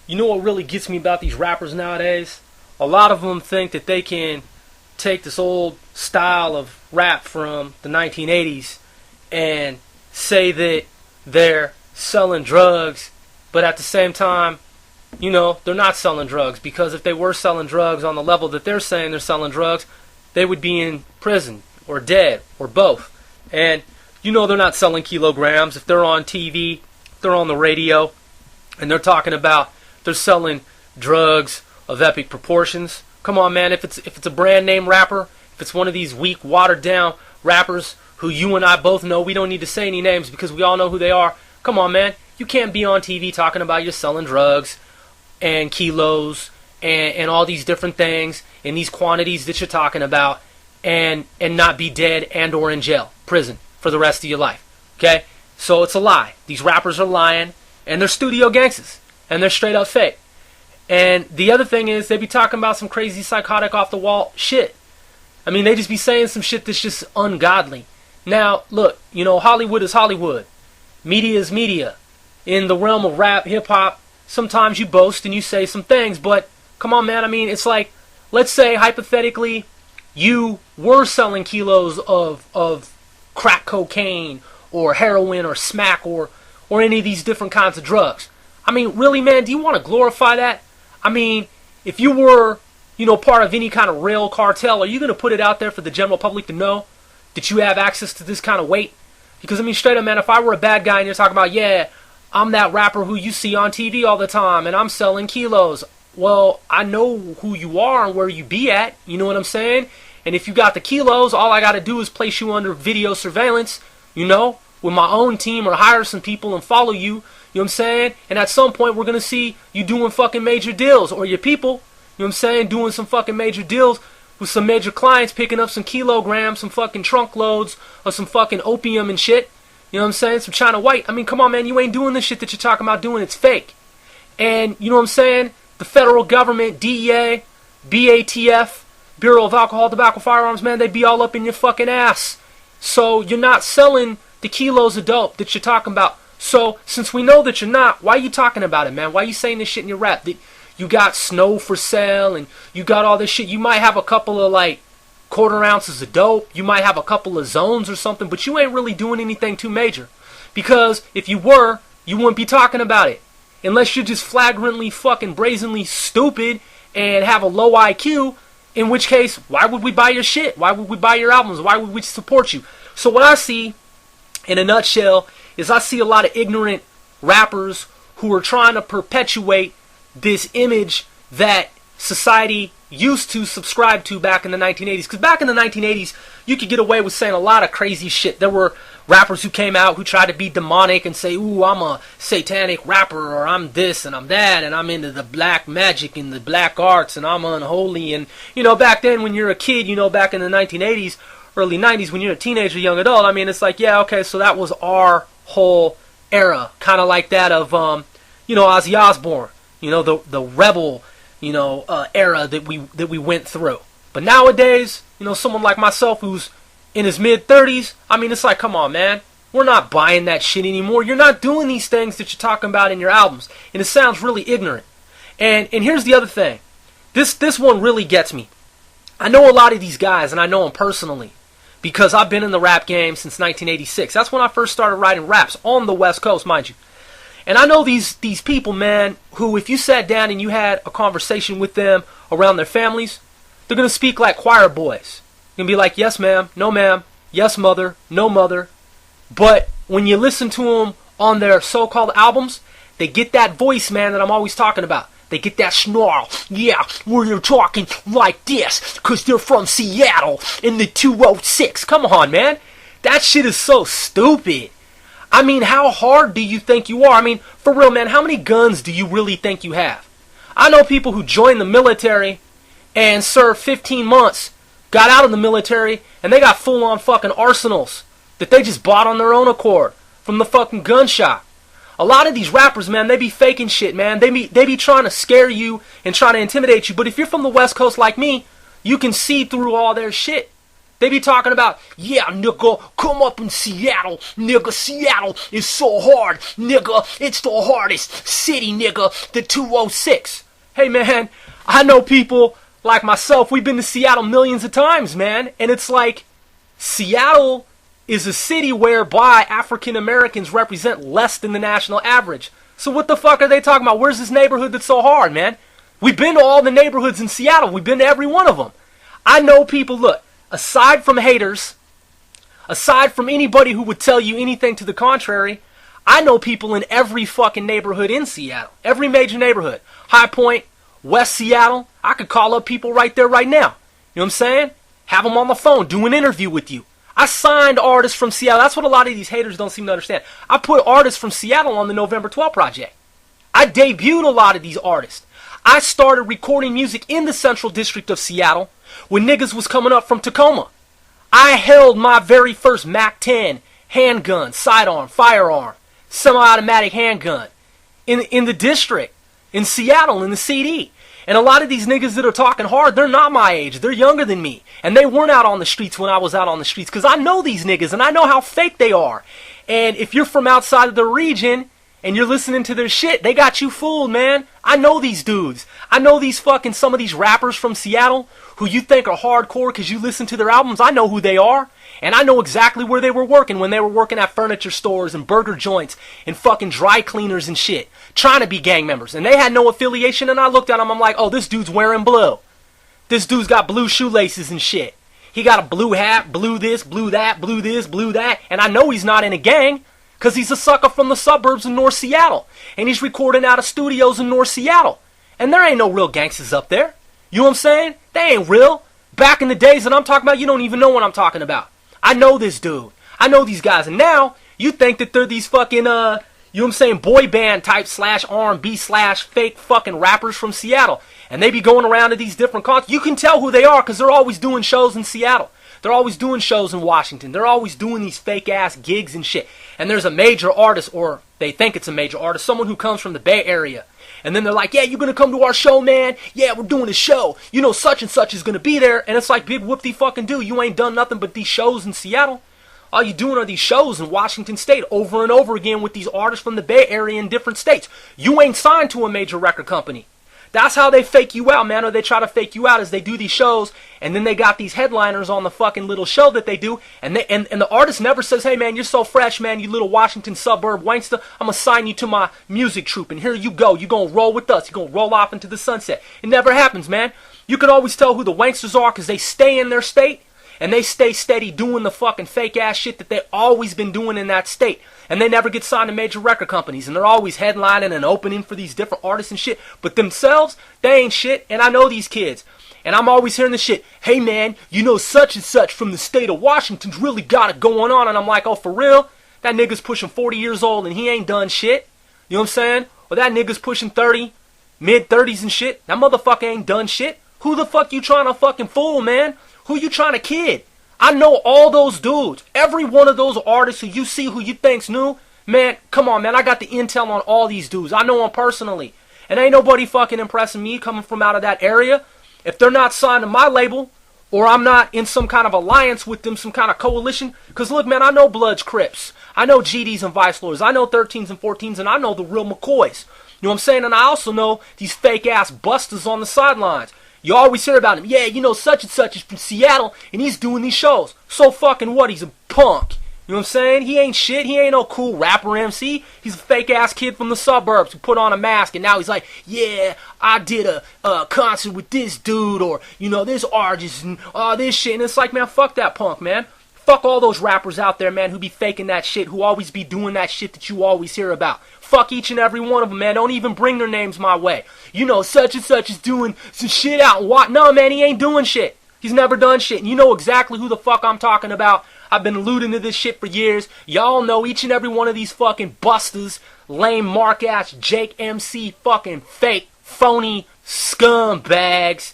You know what really gets me about these rappers nowadays? A lot of them think that they can take this old style of rap from the 1980s and say that they're selling drugs, but at the same time, you know, they're not selling drugs, because if they were selling drugs on the level that they're saying they're selling drugs, they would be in prison or dead or both. And you know they're not selling kilograms. If they're on TV, they're on the radio, and they're talking about they're selling drugs of epic proportions. Come on, man, if it's a brand name rapper, if it's one of these weak, watered down rappers who you and I both know, we don't need to say any names because we all know who they are. Come on, man, you can't be on TV talking about you're selling drugs and kilos and all these different things in these quantities that you're talking about and not be dead and or in jail, prison for the rest of your life. Okay? So it's a lie. These rappers are lying, and they're studio gangsters, and they're straight up fake. And the other thing is, they be talking about some crazy psychotic off the wall shit. I mean, they just be saying some shit that's just ungodly. Now, look, you know, Hollywood is Hollywood. Media is media. In the realm of rap, hip hop, sometimes you boast and you say some things, but come on, man, I mean, it's like, let's say hypothetically you were selling kilos of crack cocaine or heroin or smack or any of these different kinds of drugs. I mean, really, man, do you want to glorify that? I mean, if you were, you know, part of any kind of rail cartel, are you going to put it out there for the general public to know that you have access to this kind of weight? Because, I mean, straight up, man, if I were a bad guy and you're talking about, yeah, I'm that rapper who you see on TV all the time and I'm selling kilos, well, I know who you are and where you be at, you know what I'm saying? And if you got the kilos, all I got to do is place you under video surveillance, you know, with my own team, or hire some people and follow you, you know what I'm saying? And at some point, we're going to see you doing fucking major deals, or your people, you know what I'm saying, doing some fucking major deals with some major clients, picking up some kilograms, some fucking trunk loads of some fucking opium and shit, you know what I'm saying, some China White. I mean, come on, man, you ain't doing this shit that you're talking about doing, it's fake. And, you know what I'm saying, the federal government, DEA, BATF, Bureau of Alcohol, Tobacco, Firearms, man, they be all up in your fucking ass. So you're not selling the kilos of dope that you're talking about. So since we know that you're not, why are you talking about it, man? Why are you saying this shit in your rap? That you got snow for sale and you got all this shit. You might have a couple of like quarter ounces of dope. You might have a couple of zones or something, but you ain't really doing anything too major. Because if you were, you wouldn't be talking about it. Unless you're just flagrantly fucking brazenly stupid and have a low IQ, in which case, why would we buy your shit? Why would we buy your albums? Why would we support you? So what I see, in a nutshell, is I see a lot of ignorant rappers who are trying to perpetuate this image that society used to subscribe to back in the 1980s. Because back in the 1980s, you could get away with saying a lot of crazy shit. There were rappers who came out who tried to be demonic and say, ooh, I'm a satanic rapper, or I'm this and I'm that, and I'm into the black magic and the black arts, and I'm unholy. And, you know, back then when you're a kid, you know, back in the 1980s, early 90s, when you're a teenager, young adult, I mean, it's like, yeah, okay, so that was our whole era. Kind of like that of, you know, Ozzy Osbourne, you know, the rebel, you know, era that we went through. But nowadays, you know, someone like myself who's in his mid-30s, I mean, it's like, come on, man. We're not buying that shit anymore. You're not doing these things that you're talking about in your albums. And it sounds really ignorant. And here's the other thing. This one really gets me. I know a lot of these guys, and I know them personally, because I've been in the rap game since 1986. That's when I first started writing raps on the West Coast, mind you. And I know these people, man, who if you sat down and you had a conversation with them around their families, they're going to speak like choir boys. You're going to be like, yes, ma'am, no, ma'am, yes, mother, no, mother. But when you listen to them on their so-called albums, they get that voice, man, that I'm always talking about. They get that snarl. Yeah, where they're talking like this because they're from Seattle in the 206. Come on, man. That shit is so stupid. I mean, how hard do you think you are? I mean, for real, man, how many guns do you really think you have? I know people who joined the military and served 15 months, got out of the military, and they got full-on fucking arsenals that they just bought on their own accord from the fucking gun shop. A lot of these rappers, man, they be faking shit, man. They be trying to scare you and trying to intimidate you. But if you're from the West Coast like me, you can see through all their shit. They be talking about, yeah, nigga, come up in Seattle. Nigga, Seattle is so hard. Nigga, it's the hardest city, nigga, the 206. Hey, man, I know people like myself. We've been to Seattle millions of times, man. And it's like, Seattle is a city whereby African Americans represent less than the national average. So what the fuck are they talking about? Where's this neighborhood that's so hard, man? We've been to all the neighborhoods in Seattle. We've been to every one of them. I know people, look, aside from haters, aside from anybody who would tell you anything to the contrary, I know people in every fucking neighborhood in Seattle. Every major neighborhood. High Point, West Seattle. I could call up people right there right now. You know what I'm saying? Have them on the phone, do an interview with you. I signed artists from Seattle. That's what a lot of these haters don't seem to understand. I put artists from Seattle on the November 12 project. I debuted a lot of these artists. I started recording music in the Central District of Seattle when niggas was coming up from Tacoma. I held my very first MAC-10 handgun, sidearm, firearm, semi-automatic handgun in the district, in Seattle, in the CD. And a lot of these niggas that are talking hard, they're not my age. They're younger than me. And they weren't out on the streets when I was out on the streets, because I know these niggas and I know how fake they are. And if you're from outside of the region and you're listening to their shit, they got you fooled, man. I know these dudes. I know these fucking, some of these rappers from Seattle who you think are hardcore because you listen to their albums. I know who they are. And I know exactly where they were working when they were working at furniture stores and burger joints and fucking dry cleaners and shit, trying to be gang members. And they had no affiliation, and I looked at them, I'm like, oh, this dude's wearing blue. This dude's got blue shoelaces and shit. He got a blue hat, blue this, blue that, blue this, blue that. And I know he's not in a gang, because he's a sucker from the suburbs of North Seattle. And he's recording out of studios in North Seattle. And there ain't no real gangsters up there. You know what I'm saying? They ain't real. Back in the days that I'm talking about, you don't even know what I'm talking about. I know this dude. I know these guys. And now, you think that they're these fucking, you know what I'm saying, boy band type / R&B / fake fucking rappers from Seattle. And they be going around to these different concerts. You can tell who they are because they're always doing shows in Seattle. They're always doing shows in Washington. They're always doing these fake ass gigs and shit. And there's a major artist, or they think it's a major artist, someone who comes from the Bay Area. And then they're like, yeah, you're going to come to our show, man? Yeah, we're doing a show. You know, such and such is going to be there. And it's like, big whoop-de fucking do. You ain't done nothing but these shows in Seattle. All you doing are these shows in Washington State over and over again with these artists from the Bay Area in different states. You ain't signed to a major record company. That's how they fake you out, man, or they try to fake you out, is they do these shows, and then they got these headliners on the fucking little show that they do, and the artist never says, hey, man, you're so fresh, man, you little Washington suburb wankster, I'm going to sign you to my music troupe, and here you go, you're going to roll with us, you're going to roll off into the sunset. It never happens, man. You can always tell who the wanksters are because they stay in their state, and they stay steady doing the fucking fake-ass shit that they've always been doing in that state. And they never get signed to major record companies. And they're always headlining and opening for these different artists and shit. But themselves, they ain't shit. And I know these kids. And I'm always hearing this shit. Hey, man, you know such and such from the state of Washington's really got it going on. And I'm like, oh, for real? That nigga's pushing 40 years old and he ain't done shit. You know what I'm saying? Or that nigga's pushing 30, mid-30s and shit. That motherfucker ain't done shit. Who the fuck you trying to fucking fool, man? Who you trying to kid? I know all those dudes. Every one of those artists who you see who you think's new, man, come on, man. I got the intel on all these dudes. I know them personally. And ain't nobody fucking impressing me coming from out of that area. If they're not signed to my label, or I'm not in some kind of alliance with them, some kind of coalition. Because look, man, I know Bloods, Crips. I know GDs and Vice Lords. I know 13s and 14s, and I know the real McCoys. You know what I'm saying? And I also know these fake-ass busters on the sidelines. You always hear about him. Yeah, you know, such and such is from Seattle, and he's doing these shows. So fucking what? He's a punk. You know what I'm saying? He ain't shit. He ain't no cool rapper MC. He's a fake-ass kid from the suburbs who put on a mask, and now he's like, yeah, I did a concert with this dude, or, you know, this artist, and all this shit. And it's like, man, fuck that punk, man. Fuck all those rappers out there, man, who be faking that shit, who always be doing that shit that you always hear about. Fuck each and every one of them, man. Don't even bring their names my way. You know, such and such is doing some shit out and what? No, man, he ain't doing shit. He's never done shit. And you know exactly who the fuck I'm talking about. I've been alluding to this shit for years. Y'all know each and every one of these fucking busters, lame Mark-ass, Jake MC, fucking fake, phony scumbags.